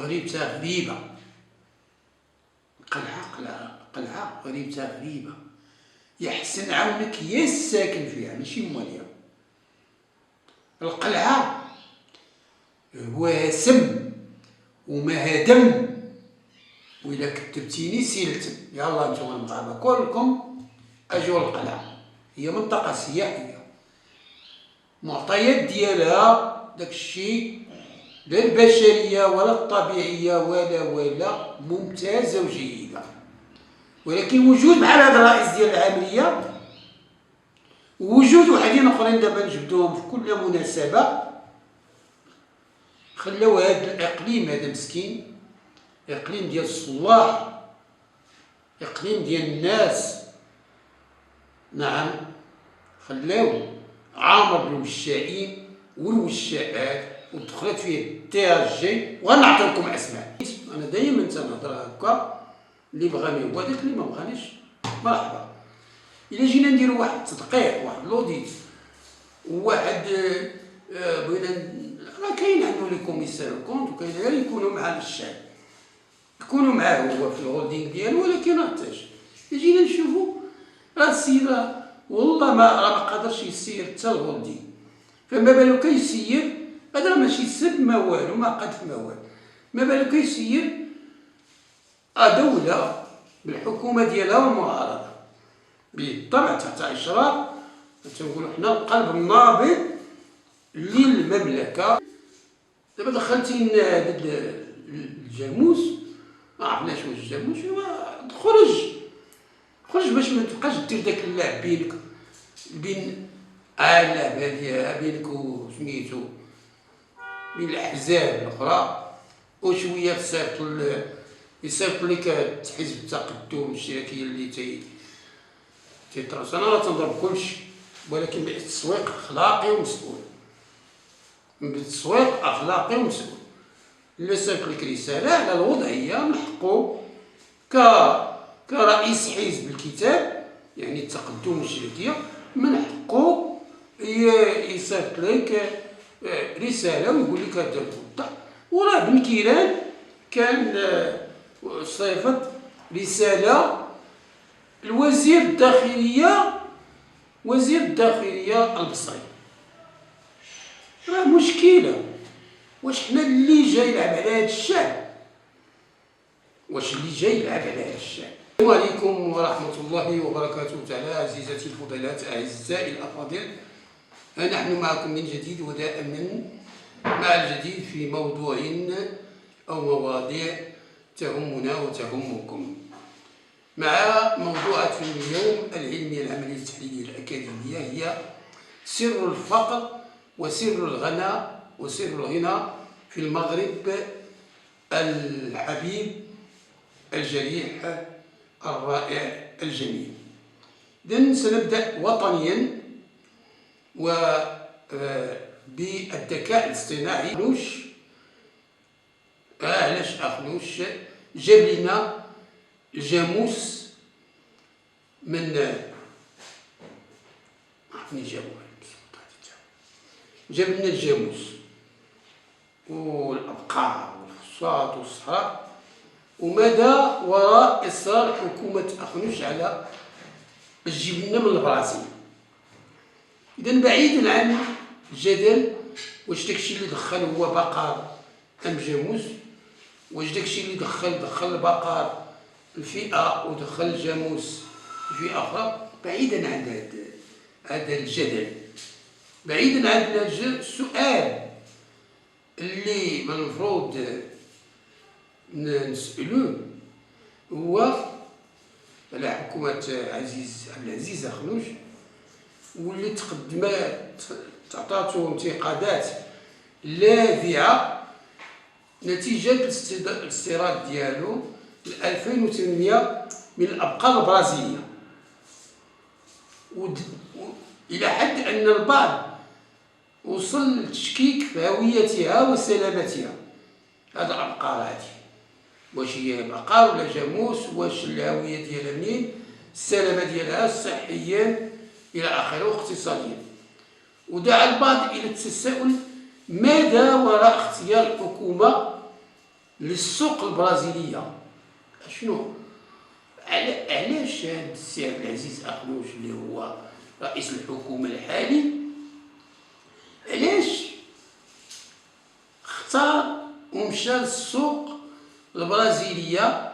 غريبتها غريبة. قلعة غريبتها غريبة، يحسن عونك يا الساكن فيها ماشي مواليها. القلعة هو سم وما دم، وإلا كتبتيني سيلتم. يلا نتوما المغاربة كلكم أجوا القلعة، هي منطقة سياحية معطيات ديالها داك الشيء لا البشرية ولا الطبيعية ولا ممتازة وجيدة. ولكن وجود بحال هذا الرئيس ديال العاملية ووجود وحدين اخرين دابا نجبدوهم في كل مناسبة خلاو هذا الاقليم هذا مسكين، اقليم ديال الصلاح، اقليم ديال الناس، نعم خلاو عامر بالوشائين والوشاءات ودخلت فيه التي وغنعطيكم اسماء. انا دائما تنهضر هكا، اللي بغاني هو هذاك، اللي ما بغانيش مرحبا. الا جينا نديرو واحد التدقيق، واحد لوديت، وواحد بغينا راه كاين عنده لي كوميسير كونت، وكاين غير يكونوا مع الشعب، يكونوا معاه هو في الهولدينغ ديالو. ولكن راه جينا نشوفوا راه السيد والله ما قادرش يسير حتى الهولدينغ، فما بالو كيسير هذا ماشي سب ما والو، ما قد ما والو، ما بالو كيسير دولة بالحكومة ديالها والمعارضة بالطبع تحت إشراف تنقولوا حنا القلب النابض للمملكة. دابا دخلتي هذا الجاموس، ما عرفناش واش الجاموس، خرج باش ما تبقاش دير داك اللعب بينك بين اللعب هذه بينك وسميتو بين الأحزاب الأخرى، وشوية يصيفط لك حزب التقدم الشركية اللي تيطرس. أنا راه تنضرب كلشي، ولكن بالتسويق أخلاقي ومسؤول، بالتسويق أخلاقي ومسؤول. اللي صيفط لك رسالة على الوضعية من حقو كرئيس حزب الكتاب يعني التقدم الشركية، من حقو يصيفط لك رسالة ويقول لك هذا الوضع. وراه بن كيران كان صيفط رسالة الوزير الداخلية البصري. راه مشكلة، واش حنا اللي جاي يلعب على هذا الشعب؟ السلام عليكم ورحمة الله وبركاته تعالى. عزيزتي الفضيلات، أعزائي الأفاضل، نحن معكم من جديد ودائما مع الجديد في موضوع أو مواضيع تهمنا وتهمكم. مع موضوعات اليوم العلمية العملية التحليلية الأكاديمية هي سر الفقر وسر الغنى في المغرب الحبيب الجريح الرائع الجميل. إذن سنبدأ وطنيا بالذكاء الاصطناعي. علاش أخنوش جاب لنا الجاموس من جاب لنا الجاموس والأبقار والفصاد والصحراء، وماذا وراء إصرار حكومة أخنوش على تجيب لنا من البرازيل. إذن بعيدا عن الجدل واش داكشي اللي دخل هو بقر أم جاموس، واش داكشي اللي دخل البقر الفئة ودخل الجاموس فئة أخرى، بعيدا عن هذا الجدل، بعيدا عن السؤال اللي من المفروض نسألوه هو على حكومة عبد العزيز أخنوش، واللي تعطاتو انتقادات لاذعة نتيجة الاستيراد ديالو 2800 من الأبقار البرازيلية، إلى حد أن البعض وصل للتشكيك في هويتها وسلامتها. هذه الأبقار هذه واش هي بقر ولا جاموس، واش الهوية ديالها منين، السلامة ديالها صحيا إلى آخره واقتصاديا. ودعا البعض إلى التساؤل ماذا وراء اختيار الحكومة للسوق البرازيليه. شنو علاش هاد السي عبد العزيز اخنوش اللي هو رئيس الحكومه الحالي علاش اختار ومشى للسوق البرازيليه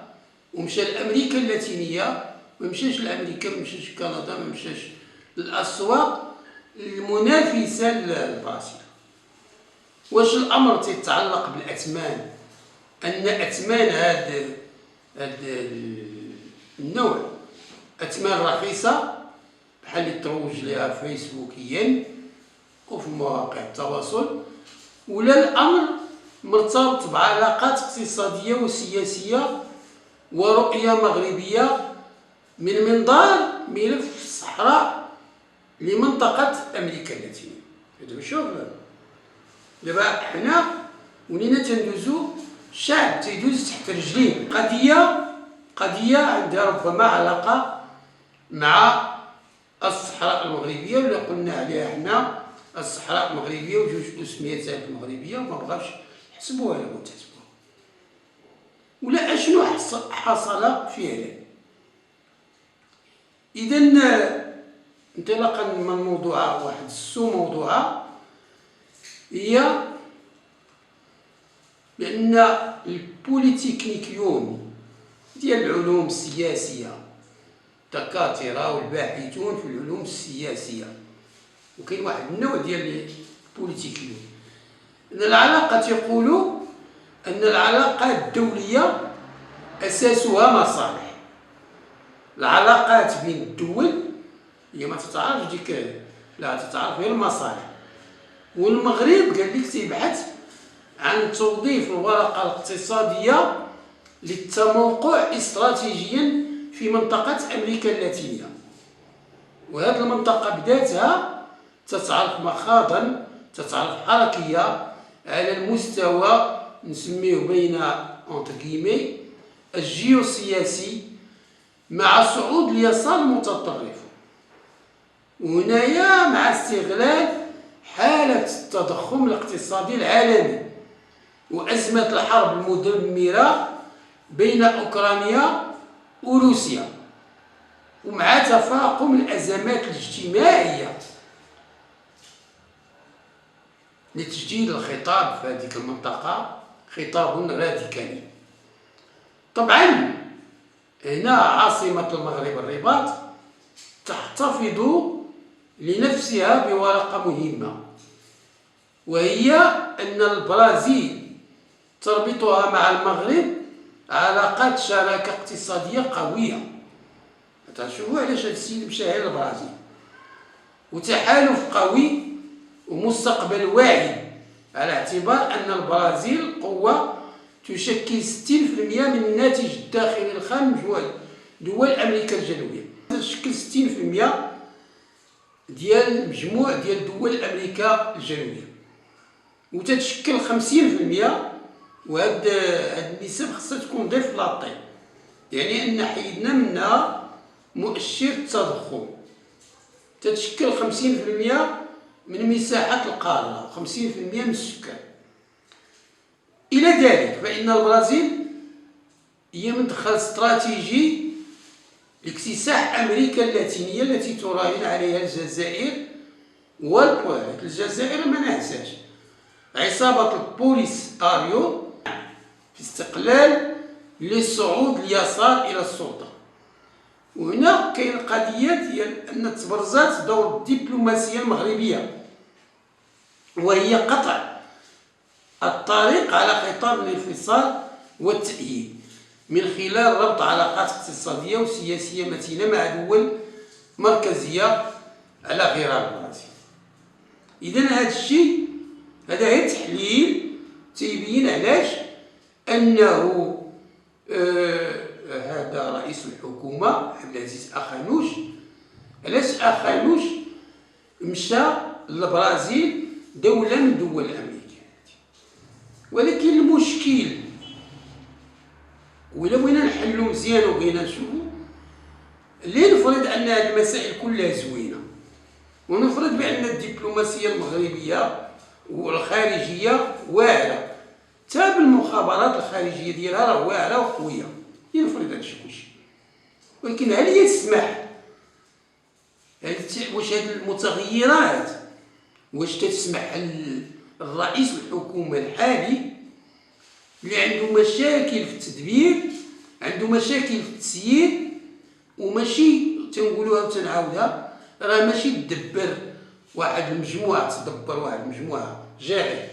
ومشى لامريكا اللاتينيه، ما مشاش لامريكا، ما مشاش كندا، ما مشاش للاسواق المنافسه للبرازيل؟ واش الامر تيتعلق بالاثمان، ان اثمان هاد النوع اثمان رخيصه بحال اللي تروج لها فيسبوكيا وفي مواقع التواصل، ولا الامر مرتبط بعلاقات اقتصاديه وسياسيه ورؤيه مغربيه من منظار ملف الصحراء لمنطقه امريكا اللاتينيه؟ دابا شوف، دابا حنا ولينا تندوزو، الشعب تيدوز تحت رجلين قضيه عندها ربما علاقه مع الصحراء المغربيه، ولا قلنا عليها حنا الصحراء المغربيه وجوج اسميتها المغربيه وما بغاوش يحسبوها ولا تحسبوها، ولا اشنو حصل فعلا. اذا انطلاقا من موضوع واحد السو موضوع، هي بان البوليتكنيكيون ديال العلوم السياسيه، الدكاتره والباحثون في العلوم السياسيه، وكاين واحد النوع ديال البوليتيكيون، ان العلاقه تيقولوا ان العلاقات الدوليه اساسها مصالح. العلاقات بين الدول هي ما تتعرف ديك، لا تتعرف غير المصالح. والمغرب قال لك تيبحث عن توظيف الورقه الاقتصاديه للتموقع استراتيجيا في منطقه امريكا اللاتينيه، وهذه المنطقه بذاتها تتعرف مخاضا، تتعرف حركيه على المستوى نسميه بين انتغيمي الجيوسياسي، مع صعود اليسار المتطرف، وهنايا مع استغلال حالة التضخم الاقتصادي العالمي وأزمة الحرب المدمرة بين أوكرانيا وروسيا، ومع تفاقم الأزمات الاجتماعية لتجديد الخطاب في هذه المنطقة، خطاب راديكالي. طبعا هنا عاصمة المغرب الرباط تحتفظ لنفسها بورقة مهمة، وهي أن البرازيل تربطها مع المغرب علاقات شراكة اقتصادية قوية. تشوفوا علاش هذا السيد مشى للبرازيل، وتحالف قوي ومستقبل واعي، على اعتبار أن البرازيل قوة تشكل 60% من الناتج الداخلي الخام دول أمريكا الجنوبية، تشكل 60% ديال مجموع ديال دول أمريكا الجنوبية، وتتشكل 50%، وهاد النسب خصها تكون ضيف لاطي، يعني أن حيدنا منها مؤشر التضخم. تتشكل 50% من مساحة القارة و50% من السكان. إلى ذلك فإن البرازيل هي مدخل استراتيجي لاكتساح أمريكا اللاتينية التي تراهن عليها الجزائر والبويرات. الجزائر ما ننساش عصابة البوليس آريو في استقلال لصعود اليسار إلى السلطة. وهنا كاين القضية ديال أن تبرزات دور الدبلوماسية المغربية، وهي قطع الطريق على خطاب الانفصال والتأييد من خلال ربط علاقات اقتصادية وسياسية متينة مع دول مركزية على غرار البرازيل. إذن هذا الشيء، هذا هي تحليل تيبين علاش أنه هذا رئيس الحكومة عبد العزيز أخانوش، علاش أخانوش مشى للبرازيل دولة من دول أمريكا. ولكن المشكل ولا بغينا نحلو مزيان وبغينا نشوفو، لنفرض أن هذه المسائل كلها زوينة، ونفرض بأن الدبلوماسية المغربية والخارجية واعرة حتى بالمخابرات الخارجيه ديالها راه واعره وقويه يفرض هادشي كلشي. ولكن هل يسمح واش هاد المتغيرات واش تسمح الرئيس الحكومه الحالي اللي عنده مشاكل في التدبير، عنده مشاكل في التسيير، وماشي تنقولوها وتنعاودها، راه ماشي تدبر واحد المجموعه، تدبر واحد المجموعه جاهل،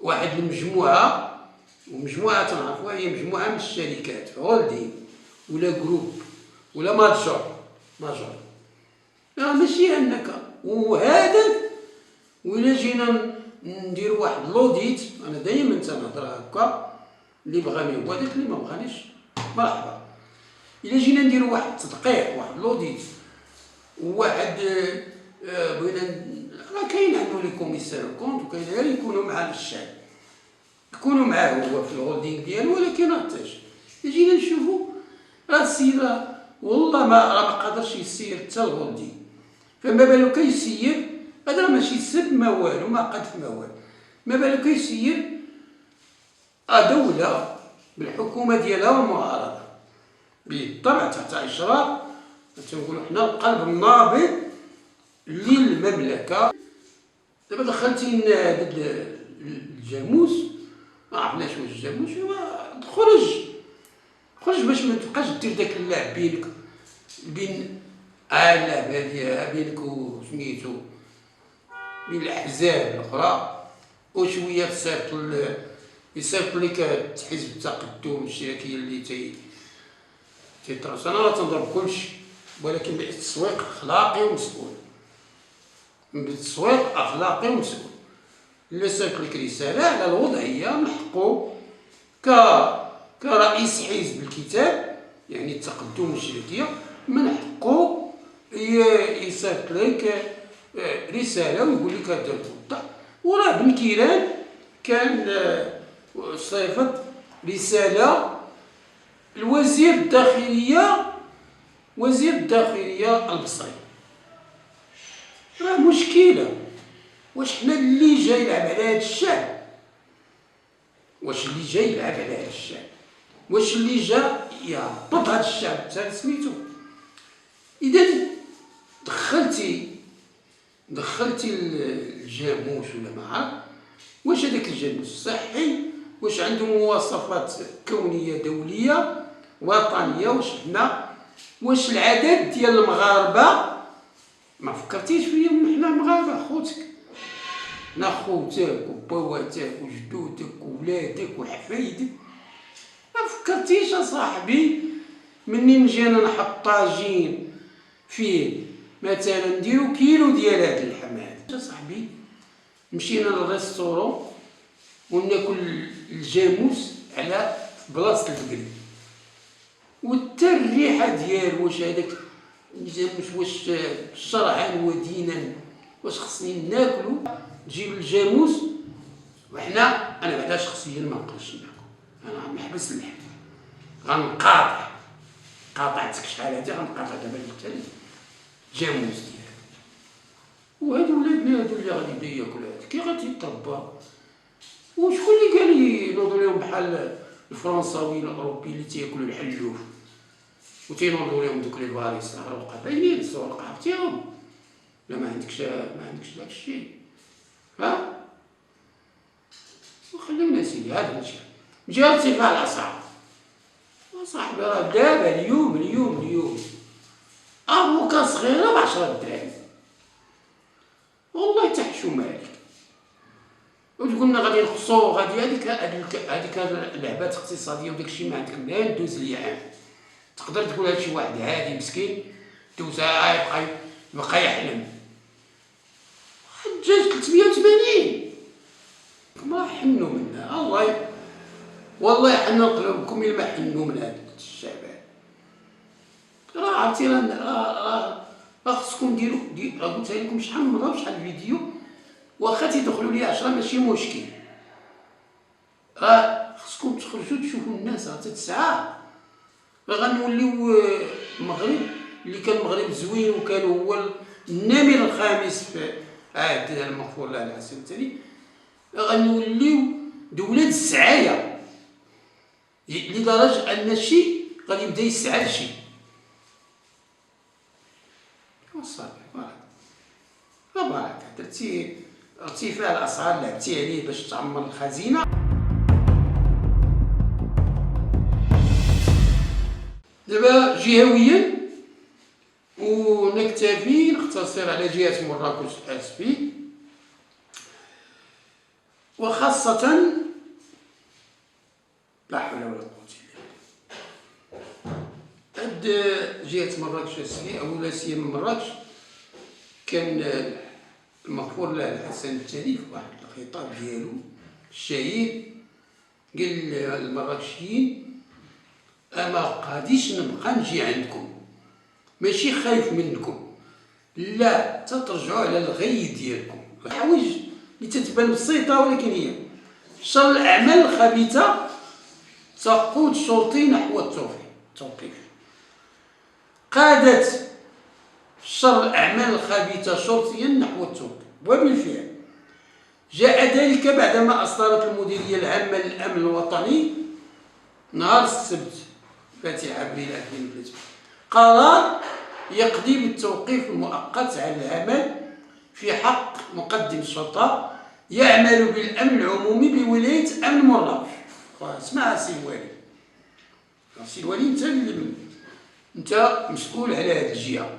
واحد المجموعه، ومجموعه تنعرفوها هي مجموعه من الشركات هولدين ولا جروب ولا ماجور راه ماشي انك وهذا. وإلا جينا ندير واحد لوديت، انا دائما تنهضر هكا، اللي بغاني هو داك، اللي ما بغانيش مرحبا. الا جينا نديرو واحد التدقيق، واحد لوديت، وواحد بغينا راه كاين عنده لي كوميسير كونت، وكاين غير يكونوا مع الشعب، يكونوا معاه هو في الهولدينغ ديالو، ولكن راه حتاش الا جينا نشوفو راه السيد والله ما قادرش يسير حتى الهولدينغ، فما بالو كيسير. هذا ماشي سب ما والو، ما قدف ما والو، ما بالو كيسير دولة بالحكومة ديالها والمعارضة بالطبع تحت إشراف تنقولو حنا القلب النابض للمملكة. دابا دخلتي هذا الجاموس، ما عرفناش واش الجاموس خرج باش ما تبقاش دير داك اللعب بينك بين اللعب هادي بينك وسميتو بين الأحزاب الأخرى، وشوية يصيفط لك حزب التقدم الشركية اللي تيطرس. أنا راه تنضرب كلشي، ولكن بالتسويق أخلاقي ومسؤول، بالتسويق أخلاقي ومسؤول. اللي صيفط لك رسالة على الوضعية من حقو كرئيس حزب الكتاب يعني التقدم الشركية، من حقو يصيفط لك رسالة ويقول لك هذا الوضع. وراه بن كيران كان صيفط رسالة الوزير الداخلية البصري. راه مشكلة، واش حنا اللي جاي يلعب على هذا الشعب؟ واش اللي جا يهبط هذا الشعب حتى سميتو؟ إذا دخلتي الجاموس ولا ما عرف واش هذاك الجاموس صحي، واش عنده مواصفات كونيه دوليه وطنيه، واش العدد ديال المغاربه ما فكرتيش فيهم؟ حنا المغاربه خوتك، حنا خوتك وبواتك وجدودك وولادك وحفايدك. ما فكرتيش اصاحبي منين جينا نحط طاجين فيه مثلا نديرو كيلو ديال هاد الحماد صاحبي، مشينا للريستورون وناكل الجاموس على بلاصه البقري، وتا الريحه ديال واش هذاك الجاموس واش شرعا ودينا واش خصني ناكلو. تجيب الجاموس وحنا انا بعدا شخصيا ما نقدرش ناكل، انا نحبس اللحم، قاطعتك شحال هادي غنقاطع دابا الثالث جاموس ديالك. وهادو ولادنا هادو اللي غادي ياكلوا هاد كي غادي يتربى؟ وشكون اللي قال ينوضوا لهم بحال الفرنساويين الاوروبيين اللي تياكلوا الحلوف وتينوضوا لهم دوك لي فاريس؟ راه وقع باينين الصور عرفتيهم. لا ما عندكش داك الشيء، وخليونا سيدي. هذا المشكل من جهه ارتفاع الاسعار صاحبي، راه دابا اليوم افوكا صغيره ب10 دراهم والله تحشو مالك. وتقولنا غادي نقصو غادي هذيك اللعبات اقتصاديه وداكشي ما عندك ما ندوز ليا عام. تقدر تقول هادشي واحد هادي مسكين دوزها يبقى يحلم. الدجاج 380 ما حنوا منها والله حنا قلوبكم إلا ما حنوا من هاد الشعب. راه عرفتي راه خصكم ديروا راه قلت لكم شحال من مره وشحال فيديو، واخا تيدخلوا لي 10 ماشي مشكل. راه خصكم تخرجوا تشوفوا الناس راه تتسعى. راه غنوليو المغرب اللي كان المغرب زوين وكان هو النمر الخامس في عهد المغفور له العاصمة الثاني، غنوليو دولة السعاية، لدرجة أن الشيء غادي يبدا يسعى لشي. وصافي بارك درتي ارتفاع الأسعار لعبتي عليه باش تعمر الخزينة. دابا جهويا ونكتفي نقتصر على جهة مراكش اسفي، وخاصة لا حول ولا قوة إلا بالله هاد جهة مراكش اسفي أو لا سيما مراكش. كان المغفور له الحسن الثاني في واحد الخطاب ديالو الشهير قال المراكشيين: أما غاديش نبقى نجي عندكم، ماشي خايف منكم، لا تترجعوا على الغي ديالكم. الحوايج اللي تتبان بسيطة ولكن هي شر الأعمال الخبيثة تقود شرطي نحو التوقيف. قادت شر الأعمال الخبيثة شرطيا نحو التوقيف، وبالفعل جاء ذلك بعدما أصدرت المديرية العامة للأمن الوطني نهار السبت 30 أبريل 2003 قرار يقضي بالتوقيف المؤقت على العمل في حق مقدم الشرطة يعمل بالأمن العمومي بولاية أمن مراكش. اسمع سي الوالي، سي الوالي أنت مسؤول على هذه الجهة،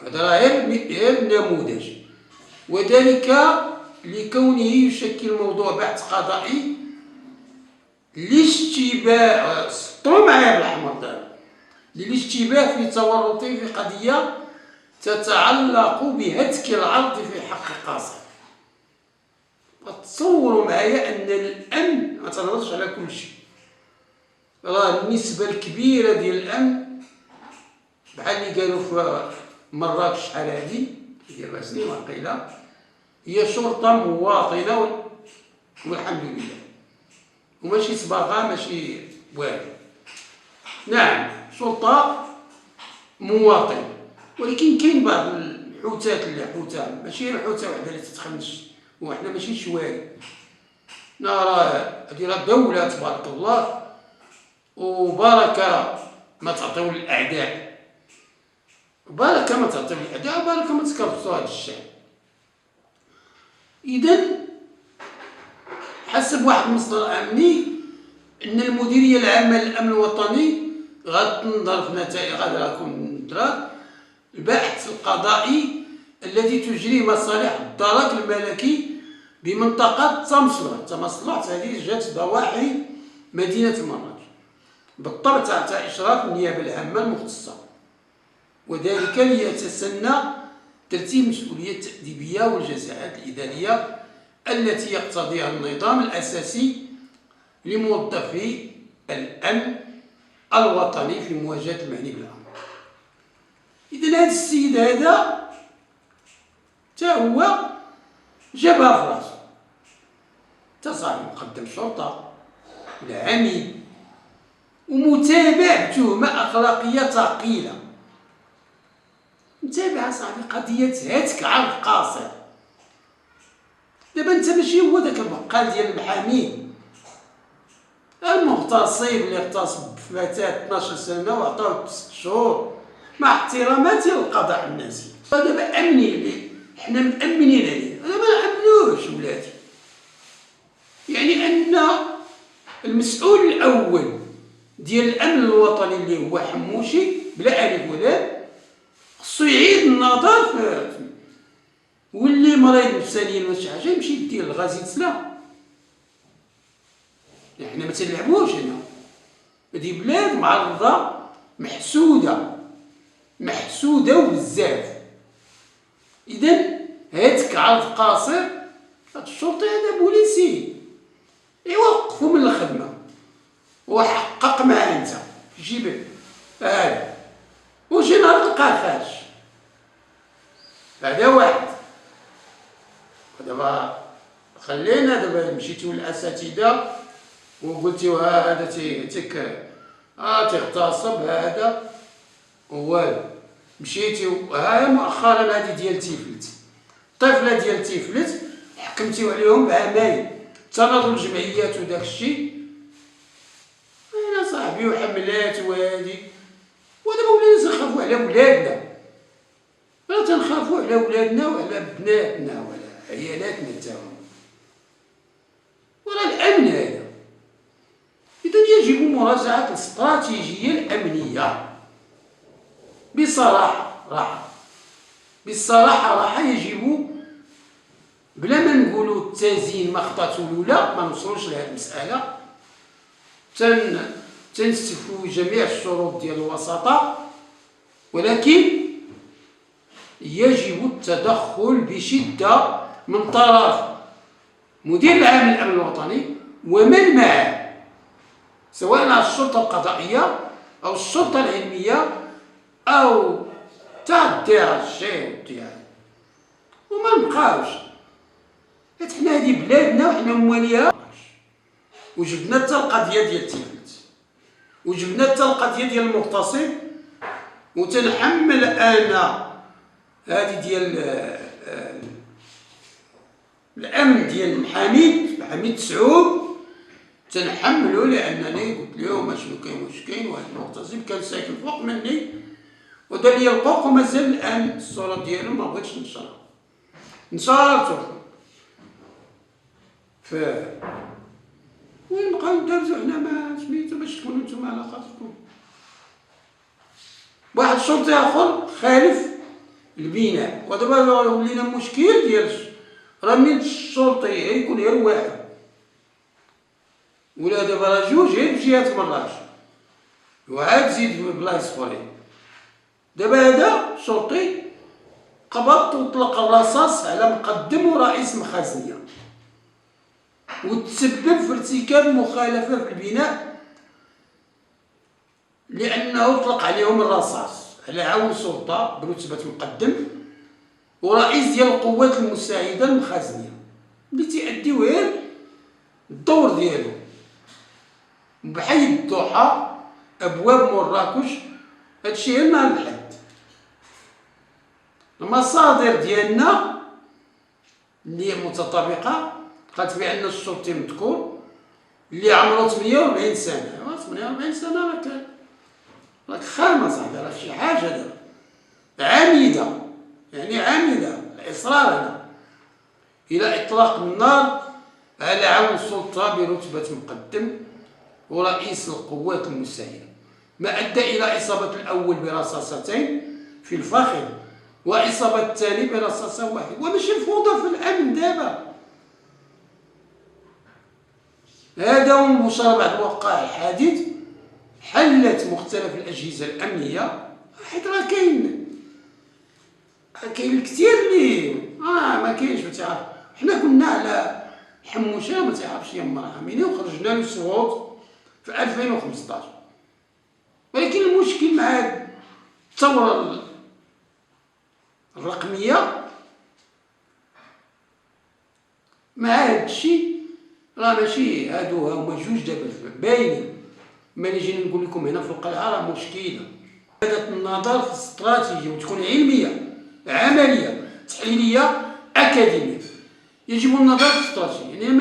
هذا راه غير نموذج، وذلك لكونه يشكل موضوع بحث قضائي لاشتباه، سطروا معايا بالأحمر دابا، للاشتباه في تورطه في قضية تتعلق بهتك العرض في حق القاصر. تصوروا معايا أن الأمن ما تنهضرش على كل شيء، راه النسبة الكبيرة ديال الأمن بحال اللي قالوا في مراكش شحال هادي ديال 4 سنين وقيله هي شرطة مواطنة والحمد لله، وماشي صباغة ماشي والو. نعم شرطة مواطن، ولكن كاين بعض الحوتات اللي حوتة ماشي الحوتة وحدة اللي تتخمش، وحنا ماشي شواري، راه هادي راه دولة تبارك الله وبركة ما تعطيو للأعداء، بركة ما تعطيو للأعداء، بركة ما تكرفسوا هاد الشعب. إذن حسب واحد المصدر أمني أن المديرية العامة للأمن الوطني غتنظر في نتائج، غادي راكم ندرات البحث القضائي الذي تجريه مصالح الدرك الملكي بمنطقة تمصلح هذه جات ضواحي مدينة مراكش، بالطبع تحت إشراف النيابة العامة المختصة، وذلك ليتسنى ترتيب المسؤولية التأديبية والجزاءات الإدارية التي يقتضيها النظام الأساسي لموظفي الأمن الوطني في مواجهة المعني بالأمر. إذن هذا السيد هذا تا هو جابها في راسو، تا صاحب مقدم شرطة والعميد ومتابع بتهمة أخلاقية ثقيلة، متابع صاحبي قضية هتك عرض قاصر. دابا انت ماشي هو داك البقال ديال المحامين المغتصب اللي اغتصب فتاة 12 سنة وعطاوه 6 شهور، مع احتراماتي للقضاء النازي. دابا امني اللي حنا مأمنين عليه، انا ما نعملوش ولادي. يعني ان المسؤول الاول ديال الامن الوطني اللي هو حموشي بلا الف ولام خصو يعيد النظر في واللي مريض نفسانيا ولا شي حاجه يمشي يدير الغاز يتسلى. حنا ما تنلعبوش هنا، هادي بلاد معرضه محسوده وبزاف. اذا هاتك عرض قاصر، هاد الشرطي هذا بوليسي يوقفوا من الخدمه وحقق معاه انت في جيبك وشي نهار تلقاه خارج. هذا واحد. دابا خلينا دابا مشيتو للاساتذه وقلتيو هذا تيغتصب هذا والو، مشيتيو مؤخرا هذه ديال تيفلت، الطفله ديال تيفلت حكمتيو عليهم بعمايل تناضوا الجمعيات وداك الشيء. انا صاحبي وحملات وهادي، ودابا ولينا تنخافوا على ولادنا، لا تنخافوا على ولادنا وعلى بناتنا وعلى عيالاتنا تاهم، وراه الامن هذا. اذا يجب مراجعه الاستراتيجيه الامنيه بصراحه راحه يجب بلا ما نقولوا التزيين ما خطاتو الاولى، ما نوصلوش لهذه المساله، تنستفوا جميع الشروط ديال الوساطه، ولكن يجب التدخل بشده من طرف مدير العام للامن الوطني ومن معه، سواء الشرطه القضائيه او الشرطه العلميه او تاع الديار الشيء ديالو، وما نبقاوش حنا هذه بلادنا وحنا مواليها. وجبنا حتى القضيه ديال التيفلت، وجبنا حتى القضيه ديال المغتصب، وتنحمل انا هذه ديال الامن ديال حميد سعود، تنحملو لانني قلت لهم اشنو كاين واش كاين. واحد المغتصب كان ساكن فوق مني ودار لي القوق، ومازال الان الصوره ديالو ما بغيتش نشرها، نشرتو وين نبقاو ندابزو حنا ما سميتو باش تكونوا نتوما على خاطركم. واحد الشرطي اخر خالف البناء، ودابا ولينا مشكل ديال راه من الشرطي يكون غير واحد، ولا دابا راه جوج غير في جهه مراج، وعاد زيد في بلايص اخرين. دابا هذا شرطي قبض وطلق الرصاص على مقدم ورئيس مخازنيه، وتسبب في ارتكاب مخالفه في البناء لانه اطلق عليهم الرصاص على عون سلطه برتبه مقدم ورئيس ديال القوات المساعده المخازنيه اللي تيأديو غير الدور ديالو. بحي الضحى، ابواب مراكش، هادشي غير نهار الحد. المصادر ديالنا اللي هي متطابقه قالت بان الشرطي المذكور اللي عمره 48 سنه، 48 سنه راه كان راك خامه صاحبي، راه شي حاجه دابا عامده، يعني عامده الاصرار هنا الى اطلاق النار على عون سلطه برتبه مقدم ورئيس القوات المساعده، ما ادى الى اصابه الاول برصاصتين في الفخذ واصابه الثاني برصاصه واحده. وماشي الفوضى في الامن دابا هذا، ومباشرة بعد وقع الحادث حلت مختلف الأجهزة الأمنية، حيت راه كاين الكثير اللي ما كاينش ما تعرف. حنا كنا على حموشه ما تعرفش يما راه وخرجنا له صوت في 2015، ولكن المشكل مع الثورة الرقمية مع هذا الشيء راه ماشي هادو هما جوج دابا باينين. ما نجي نقول لكم هنا فوق العرب مشكله. هذا النظر في الاستراتيجيه وتكون علميه عمليه تحليليه اكاديميه. يجب النظر في الاستراتيجيه، يعني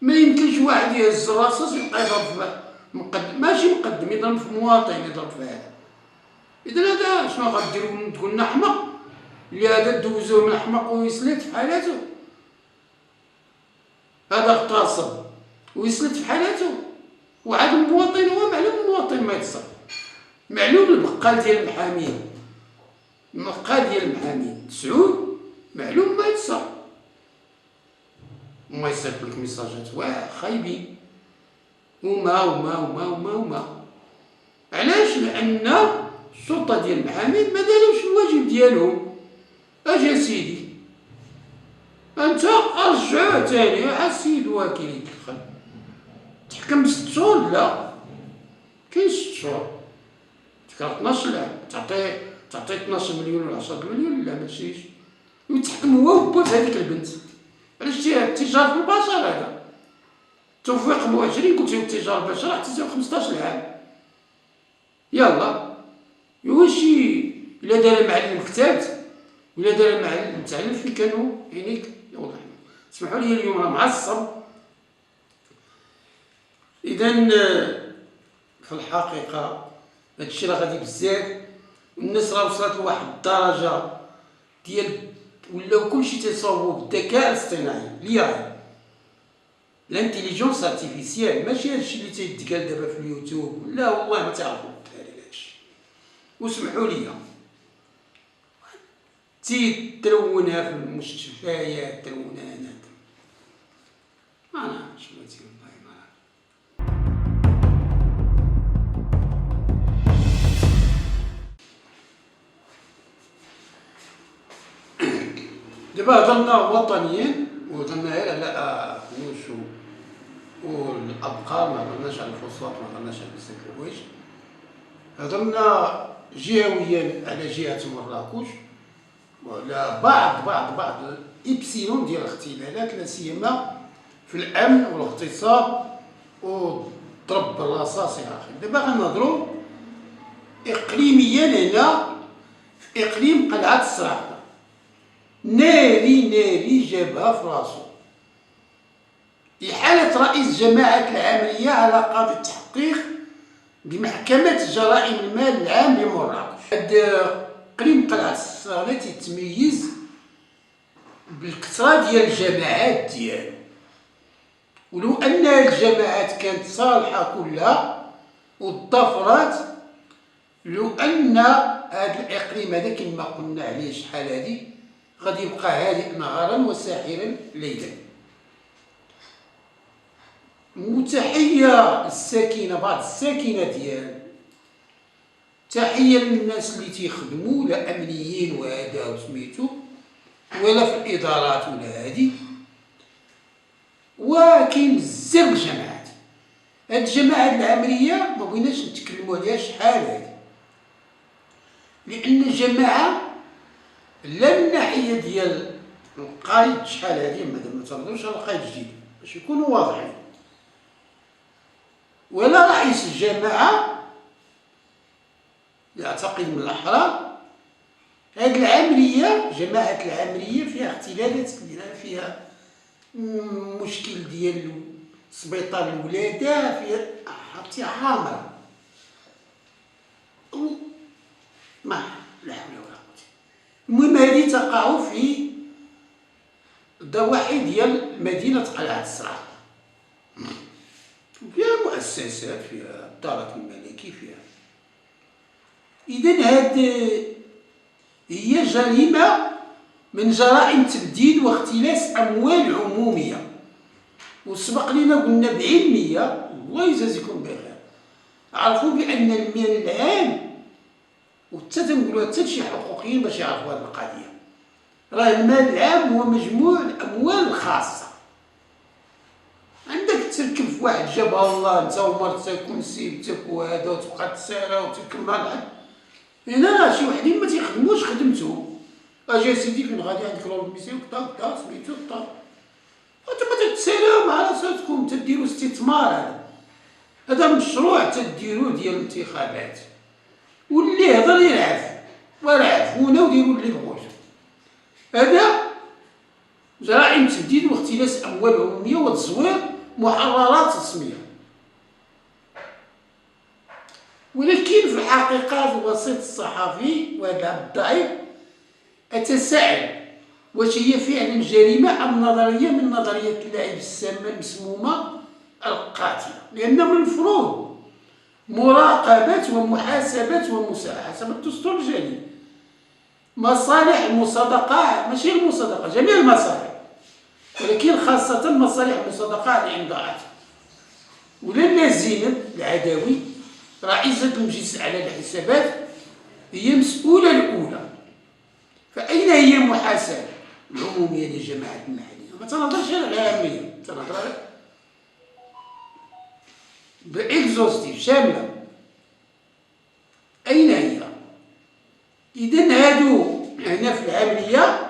ما يمكنش واحد يهز الرصاص ويبقى يضرب في مقدم، ماشي مقدم، يضرب في مواطن، يضرب في هذا. اذا هذا شنو غديروا؟ تقول لنا حمق اللي هذا دوزوه من حمق ويسلت في حالاته، هذا اغتصب ويسلت في حالاته. وعاد المواطن هو معلوم المواطن ما يتصل، معلوم البقال ديال المحامين، البقال ديال المحامين سعود معلوم ما يتصل، وما يصيفط لك ميساجات خايبين وما وما وما وما وما. علاش؟ لان السلطه ديال المحامين ما داروش الواجب ديالهم. اجي سيدي انت ارجعوه تاني، السيد الوكيل يدخل تحكم ب6 شهور. لا كاين 6 شهور، تكرر 12 عام، تعطي 12 مليون ولا 10 مليون، لا ماشيش، ويتحكم هو وبا في هذيك البنت. علاش التجار في البشر هذا توفيق المهاجرين قلت له التجار البشر حتى 15 عام. يلا واش الا دار معلم كتابت ولا دار مع المتعلم فين كانوا عينيك يوضح. اسمحوا لي اليوم راه معصب. اذا في الحقيقه هادشي راه غادي بزاف، والناس راه وصلت لواحد الدرجه ديال ولاو كلشي تيصاوبوا بالذكاء الاصطناعي لي الانتيليجونس ارتيفيسيال، ماشي هادشي اللي تيتقال دابا في اليوتيوب، لا والله ما تعرفوا الدراري هادشي. وسمحوا لي تيدرونها في المستشفيات، درونها هنا ما نعرفش والله ما عرفت. دابا هضرنا وطنيين وهضرنا غير على فلوس والابقار، ما هضرناش على الفوسفات، ما هضرناش على بزاف د الحوايج. هضرنا جهويا على جهه مراكش وعلى بعض الابسيلون ديال الاختلالات، لا سيما في الامن والاغتصاب وضرب الرصاص الى اخره. دابا غنهضروا اقليميا هنا في اقليم قلعه الصراحه. ناري جابها في راسو إحالة رئيس جماعة العملية على قاضي التحقيق بمحكمة جرائم المال العام بمراكش. هذا اقليم قلعة الصراحة تيتميز بالكثرة ديال الجماعات ديالو، ولو أن الجماعات كانت صالحة كلها والضفرات، لو أن هذا الإقليم هذا كما قلنا عليه شحال هادي غادي يبقى هادئ نهارا وساحرا ليلا. وتحية للساكنة، بعض الساكنة ديالو، تحية للناس اللي تيخدموا لا أمنيين وهذا وسميتو، ولا في الإدارات ولا هادي. وكاين بزاف الجماعات، هاد الجماعات العملية ما بغيناش نتكلموا عليها شحال هادي، لأن الجماعة لا من ناحية ديال القايد شحال هادي، ما تنهضروش على القايد الجديد باش يكونوا واضحين، ولا رئيس الجماعة يعتقد من الأحرار. هذه العملية جماعة العملية فيها اختلالات كبيرة، فيها مشكل ديال سبيطار الولادة، فيها عامرة ما لا حول ولا قوة. المهم هذه تقع في ضواحي ديال مدينة قلعة الصراحة، فيها مؤسسات، فيها الدارة الملكي، فيها. إذن هذه هي جريمة من جرائم تبديد واختلاس أموال عمومية، وسبق لنا قلنا بعلمية الله يجازيكم بخير، عرفوا بأن المال العام، وحتى تنقولوها حتى لشي حقوقيين باش يعرفوا هذه القضية، راه المال العام هو مجموع الأموال الخاصة. عندك تركب في واحد جابها الله انت ومرتك ونسيبتك وهذا وتبقى تسالى وتكمل الحد. هنا راه شي وحدين ما تيخدموش خدمتو، اجي سيدي فين غادي عندك رول ميسيو كدا كدا سميتو كدا، وانتما تتسالى مع راساتكم تديروا استثمار. هذا مشروع تديروه ديال الانتخابات، واللي يهضر يلعب ورعفونا وديروا اللي بغوتو. هذا جرائم تبديد واختلاس اموال عموميه وتزوير محررات رسميه. ولكن في الحقيقه الوسيط الصحفي وهذا الضعيف اتساءل واش هي فعلا جريمه ام نظريه من نظريات اللعب المسمومه القاتله، لان من المفروض مراقبه ومحاسبه ومساءله حسب الدستور الجديد. مصالح المصادقه، ماشي المصادقه، جميع المصالح، ولكن خاصة مصالح المصادقة على الإمضاءات. ولا زينب العدوي رئيسة المجلس الأعلى للحسابات هي مسؤولة الأولى، فأين هي المحاسبة العمومية للجماعات المحلية؟ ما تنهضرش على العامية، تنهضر على بإكزوستيف شاملة. أين هي؟ إذن هادو هنا في العملية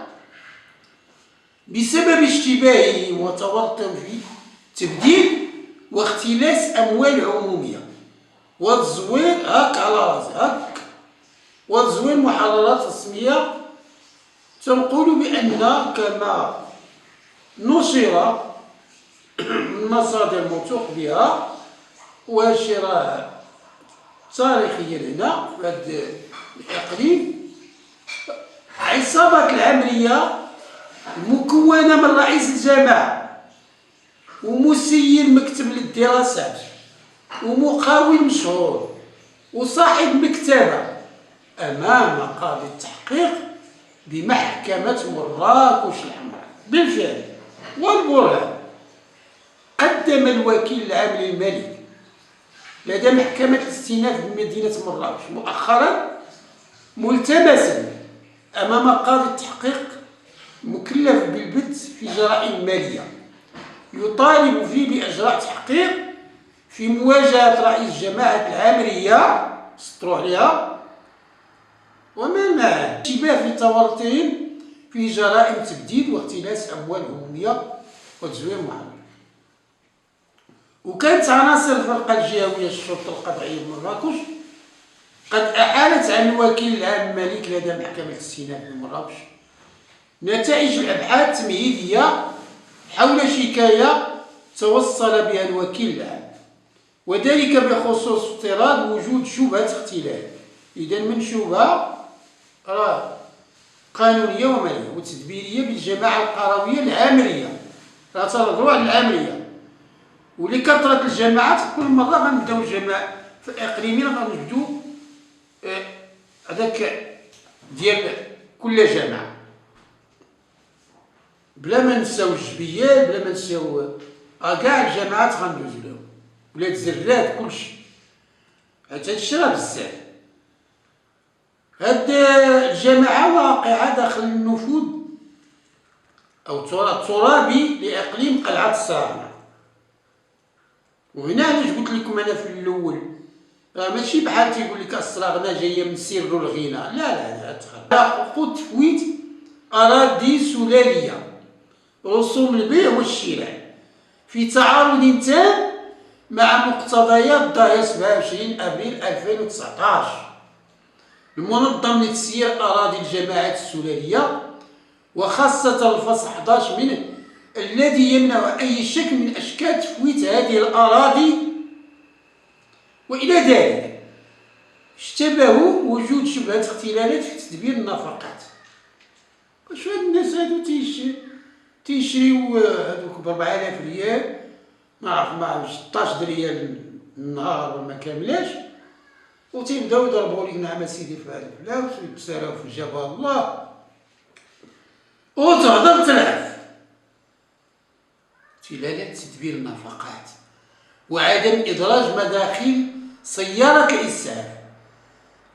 بسبب اشتباههم وتورطهم في تبديد واختلاس أموال عمومية وتزوير هاك على راسي هاك، وتزوير محررات رسمية تنقول بأن كما نشر من مصادر موثوق بها، وهادشي راه تاريخيا هنا في هذا الإقليم، عصابة العمرية مكونة من رئيس الجماعة ومسير مكتب للدراسات ومقاول مشهور وصاحب مكتبة أمام قاضي التحقيق بمحكمة مراكش الحمراء. بالفعل والبرهان قدم الوكيل العام للملك لدى محكمة الاستئناف بمدينة مراكش مؤخرا ملتمسا أمام قاضي التحقيق مكلف بالبث في جرائم مالية، يطالب فيه بإجراء تحقيق في مواجهة رئيس جماعة العامرية سطروا عليها ومن معه اشتباه في تورطهم في جرائم تبديد واختلاس أموال عمومية وتزوير محرم. وكانت عناصر الفرقة الجهوية الشرطة القضائية بمراكش قد أحالت عن الوكيل العام الملك لدى محكمة الاستئناف بمراكش نتائج الأبحاث التمهيدية حول شكاية توصل بها الوكيل العام، وذلك بخصوص افتراض وجود شبهة اختلال. إذا من شبهة راه قانونية ومالية وتدبيرية بالجماعة القروية العامرية، راه تنهضروا على العامرية، ولكثرة الجماعات كل مرة غنبداو الجماعة في إقليمين غنوجدوا هذاك ديال كل جماعة، بلا ما نساو الجبيات بلا ما نساو كاع الجماعات غندوزو لهم، ولاد زرات كلشي. هادشي راه بزاف. هاد الجماعة واقعة داخل النفوذ أو الترابي لإقليم قلعة الصراعنة. وهنا علاش قلت لكم أنا في الأول ماشي بحال تيقول لك الصراغنة جاية من سر الغنى، لا لا لا، حقوق تفويت أراضي سلالية، رسوم البيع والشراء في تعارض تام مع مقتضيات الظاهرة 27 أبريل 2019 المنظم لتسيير أراضي الجماعات السلالية، وخاصة الفصل 11 منه الذي يمنع أي شكل من أشكال تفويت هذه الأراضي. وإلى ذلك اشتبهوا وجود شبهة اختلالات في تدبير النفقات. واش هاد الناس هادو تيشريو هادوك ب 4000 ريال، ما عرف 16 ريال النهار ولا ما كاملاش، وتيبداو يضربوا لك نعم سيدي في هذا الفلاس ويتساراو في جبل الله وتهضر تلعب. اختلالات تدبير النفقات وعدم إدراج مداخيل سيارة الإسعاف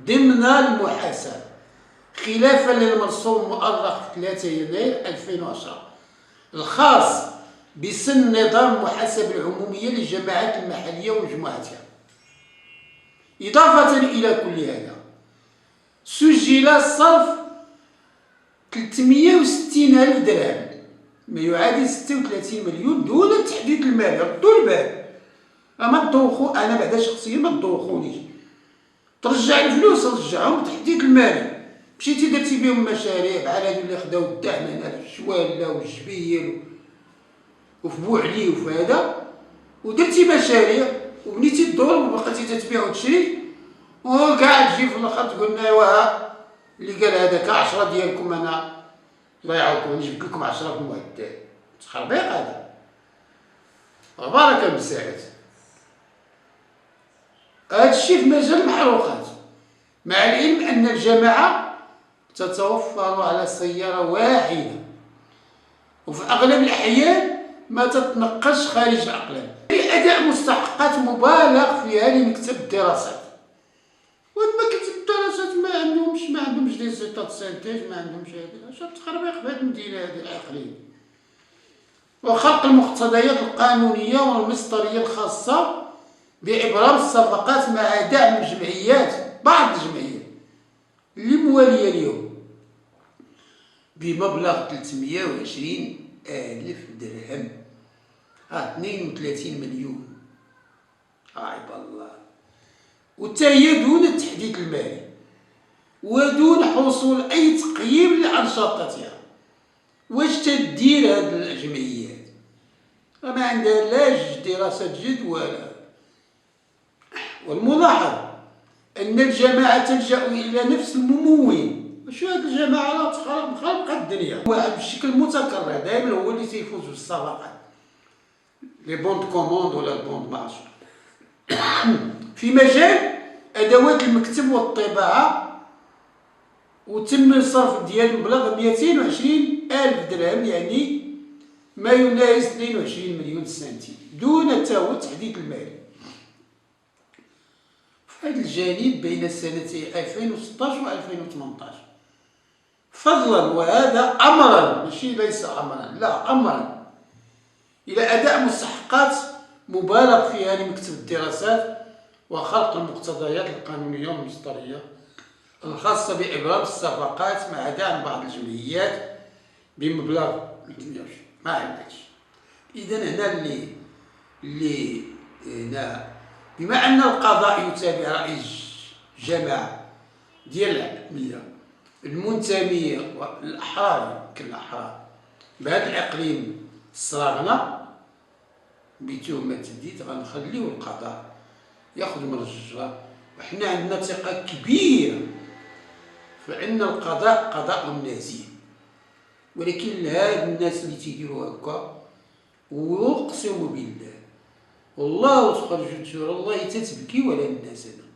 ضمن المحاسبة خلافا للمرسوم المؤرخ في 3 يناير 2010 الخاص بسن نظام المحاسبة العمومية للجماعات المحلية ومجموعاتها. إضافة إلى كل هذا سجل صرف 360,000 درهم ما يعادل 36 مليون دون التحديد المالي. ردوا البال، ما تدوخو، أنا بعدا شخصيا ما تدوخونيش، ترجع الفلوس رجعهم بالتحديد المالي. مشيتي درتي بهم مشاريع بحال هادو اللي خداو الدعم هنا في الشواله والجبيل وفي بوعلي وفي هذا، ودرتي مشاريع وبنيتي الدور وبقيتي تتبيع وتشري، وكاع تجي في الاخر تقول لنا ايوا اللي قال هذاك 10 ديالكم انا الله يعاونكم نجيب لكم 10 في المعدل. تخربيق هذا، بارك المساعد. هذا الشيء في مجال المحروقات، مع العلم أن الجماعة تتوفر على سيارة واحدة وفي أغلب الأحيان ما تتنقش خارج الأقلام لأداء مستحقات مبالغ فيها لمكتب الدراسات. وهاد مكتب الدراسات ما عندهمش دي زيطات سانتاج، ما عندهمش هذا. شوف التخربيق في هاد المدينة هادي الإقليم، وخلق المقتضيات القانونية والمسطرية الخاصة بإبرام الصفقات مع دعم الجمعيات، بعض الجمعيات اللي موالية اليوم بمبلغ 320,000 درهم، 32 مليون عيب الله، وتا هي دون التحديد المالي. ودون حصول أي تقييم لأنشطتها. واش تدير هاد الجمعيات؟ ما عندها لا دراسة جدوى. والملاحظ أن الجماعة تلجأ إلى نفس الممول. شو هاد الجماعة راه مخلقة الدنيا واحد بشكل متكرر، دائما هو اللي تيفوز بالصفقات، لي بوند كوموند ولا البوند مارش. في مجال أدوات المكتب والطباعة، وتم الصرف ديال مبلغ 220 ألف درهم، يعني ما يناهز 22 مليون سنتيم، دون تحديد المالي. في هذا الجانب بين سنتي 2016 و 2018 فضلا، وهذا أمرا ماشي ليس أمرا، لا أمرا، إلى أداء مستحقات مبالغ فيها لمكتب الدراسات وخلق المقتضيات القانونية والمصدرية الخاصة بإبرام الصفقات، مع دعم بعض الجمعيات بمبلغ 220. ما عندناش. إذا هنا اللي هنا بما أن القضاء يتابع رأي الجماعة ديال العامية المنتمية والأحرار كالأحرار بهذا الإقليم الصراغنة بتهمة التهديد، غنخليو القضاء ياخذ من الجرة، وحنا عندنا ثقة كبيرة فإن القضاء قضاء نزيه. ولكن هاد الناس اللي تيديروا هكا، واقسم بالله والله تخرج تشور الله تتبكي ولا الناس هنا،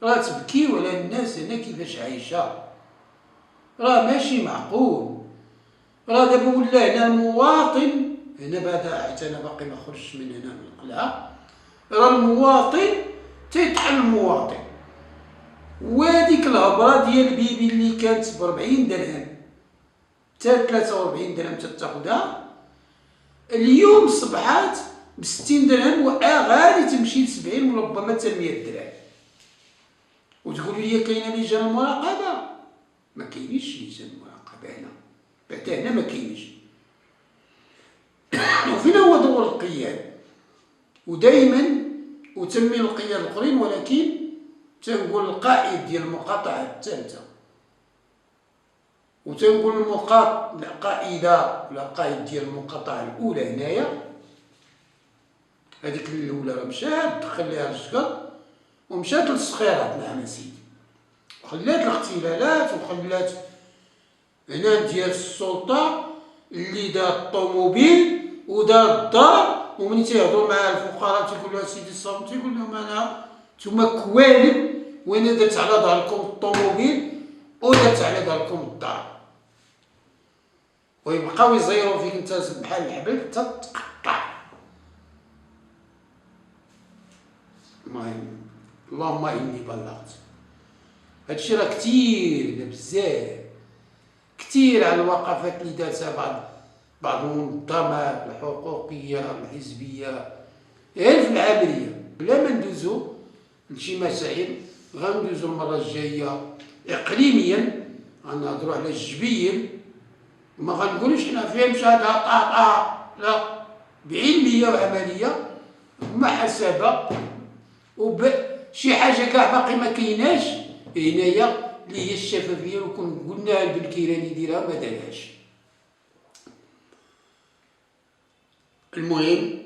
راه تبكي ولا الناس هنا كيفاش عايشة، راه ماشي معقول. راه دابا ولا هنا المواطن هنا بعدا حتى انا باقي ما خرجتش من هنا من القلعة، راه المواطن تيطحن المواطن. وهاديك الهبرة ديال بيبي اللي كانت ب40 درهم حتى 43 درهم تتاخدها، اليوم صبحات ب60 درهم، وغادي تمشي ل70 وربما حتى 100 درهم. وتقول لي كاينه لجان المراقبه؟ ما كاينينش لجان المراقبه هنا، بعدا هنا ما كاينينش. وفين هو دور القياد؟ ودائما أتمي القياد الاخرين، ولكن تنقول القائد ديال المقاطعه الثالثه، وتنقول القائده ولا القائد ديال المقاطعه الاولى هنايا، هذيك الاولى راه مشات دخل ليها الشكر ومشات للصخيرات. نعم سيدي، وخلات الاختلالات، وخلات هنا ديال السلطه اللي دار الطوموبيل ودار الدار، ومن تيهضروا مع الفقراء تيقول له سيدي الصوم، تيقول لهم انا نتوما كوالب، وانا درت على ظهركم الطوموبيل ودرت على ظهركم الدار، ويبقاو يزيروا فيك انت بحال الحبل تتقطع. المهم اللهم اني بلغت. هادشي راه كثير بزاف، كثير على الوقفات اللي دارتها بعض المنظمات الحقوقيه الحزبيه غير في العمليه. بلا ما ندوزو لشي مسائل، غندوزو المره الجايه اقليميا، غنهضروا على الجبيل، وما غنقولوش حنا فيه مشاهده لا، بعلميه وعمليه ومحاسبه، وبشي حاجه كاع باقي ما كايناش هنايا اللي هي الشفافيه، وكون قلنا بالكيراني يديرها ما دارهاش. المهم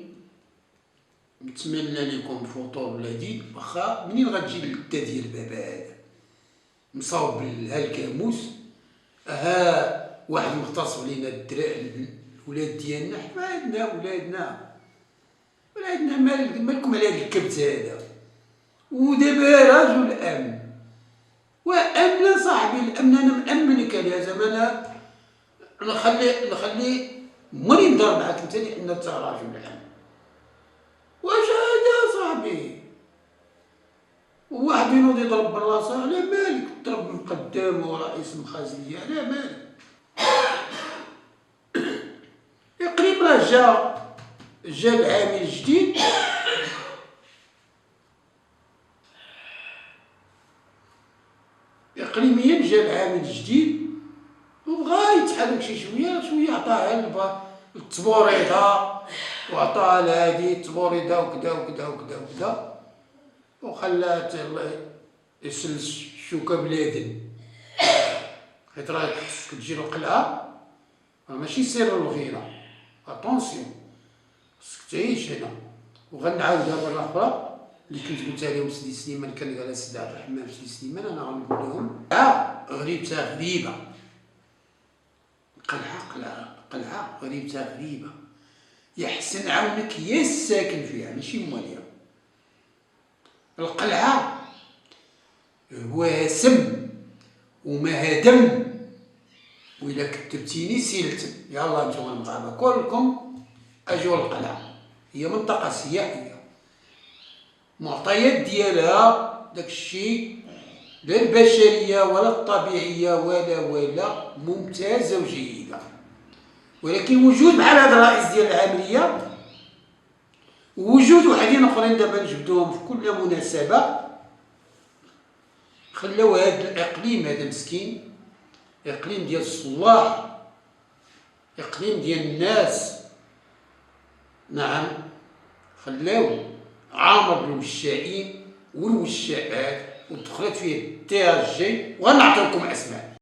نتمنى لكم فطور لذيذ، واخا منين غتجي اللذة ديال بابا هذا مصاوب هالكاموس، واحد مغتصب لينا الولاد ديالنا، حفادنا ولادنا مالكم على هذا الكبت هذا. ودابا رجل امن وامن صاحبي الامن، انا مامنك عليها زعما نخلي ماني نضرب معاك انت لان انت راجل الامن. واش هذا صاحبي؟ وواحد ينوض يضرب بالراسه، على مالك تضرب من قدام ورئيس مخازنيه، على مالك؟ قريب راه جا العامل الجديد، اقليميا جا العامل الجديد وبغا يتحرك شي شويه، عطاه التبوريده وعطاه لهادي التبوريده وكذا وكذا وكذا وكذا، وخلات يسلس شوكة بلادن، حيت راه خصك تجي للقلعة، راه ماشي سر الغيرة، اتونسيون، خصك تعيش هنا. وغنعاودها مرة أخرى اللي كنت قلتها لهم سيدي سليمان، كان قالها سيدي عبد الرحمن سيدي سليمان، أنا غنقول لهم غريبتها غريبة. قلعة غريبتها غريبة، يحسن عونك يا الساكن فيها ماشي مواليها. القلعة هو سم وما هدم، وإلا كتبتيني سيلتم. يلا نتوما المغاربة كلكم أجوا القلعة، هي منطقة سياحية، معطيات ديالها داكشي لا البشرية ولا الطبيعية ولا ممتازة وجيدة. ولكن وجود بحال هاد الرئيس ديال العاملية، ووجود وحدين اخرين دابا نجبدوهم في كل مناسبة، خلاو هاد الاقليم هذا مسكين، اقليم ديال الصلاح، اقليم ديال الناس، نعم، خلاو عامر بالوشائين والوشاءات، ودخلت فيه التي اش جي، وغنعطيكم اسماء.